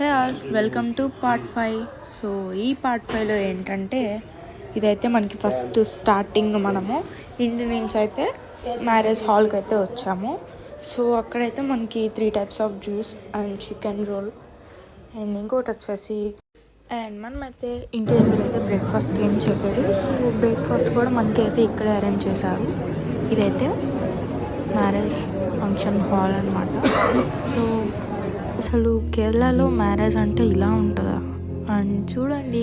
Hey all welcome to part 5. So ఈ part 5లో ఏంటంటే ఇదైతే మనకి ఫస్ట్ స్టార్టింగ్ మనము ఇంటి నుంచి అయితే మ్యారేజ్ హాల్కి అయితే వచ్చాము. సో అక్కడైతే మనకి 3 types of juice and chicken roll and ఇంకోటి వచ్చేసి అండ్ మనమైతే ఇంటి దగ్గర అయితే బ్రేక్ఫాస్ట్ ఏం చేయలేదు. సో బ్రేక్ఫాస్ట్ కూడా మనకి అయితే ఇక్కడే అరేంజ్ చేశారు. ఇదైతే మ్యారేజ్ ఫంక్షన్ హాల్ అనమాట. సో అసలు కేరళలో మ్యారేజ్ అంటే ఇలా ఉంటుందా అండ్ చూడండి,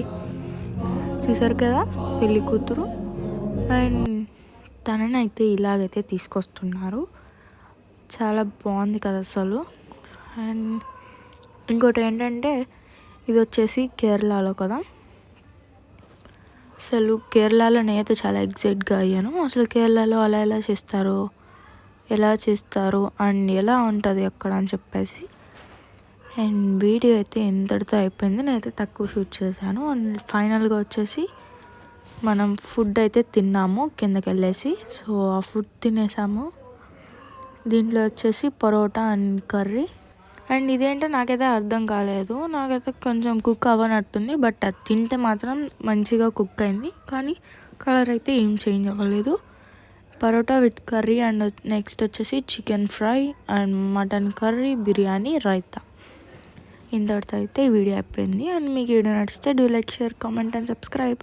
చూసారు కదా పెళ్ళి కూతురు అండ్ తనని అయితే ఇలాగైతే తీసుకొస్తున్నారు. చాలా బాగుంది కదా అసలు. అండ్ ఇంకోటి ఏంటంటే ఇది వచ్చేసి కేరళలో కదా. అసలు కేరళలో నేనైతే చాలా ఎక్సైట్గా అయ్యాను. అసలు కేరళలో అలా ఎలా చేస్తారు అండ్ ఎలా ఉంటుంది అక్కడ అని చెప్పేసి. అండ్ వీడియో అయితే ఎంతటితో అయిపోయింది. నేనైతే తక్కువ షూట్ చేశాను. అండ్ ఫైనల్గా వచ్చేసి మనం ఫుడ్ అయితే తిన్నాము కిందకి వెళ్ళేసి. సో ఆ ఫుడ్ తినేసాము. దీంట్లో వచ్చేసి పరోటా అండ్ కర్రీ. అండ్ ఇదేంటో నాకైతే అర్థం కాలేదు. నాకైతే కొంచెం కుక్ అవ్వనట్టుంది. బట్ అది తింటే మాత్రం మంచిగా కుక్ అయింది. కానీ కలర్ అయితే ఏం చేంజ్ అవ్వలేదు. Parotta with curry and next వచ్చేసి chicken fry and mutton curry, biryani, raita. ఇంతటితో అయితే ఈ వీడియో అయిపోయింది. అండ్ మీకు వీడియో నచ్చితే do like, share, comment and subscribe.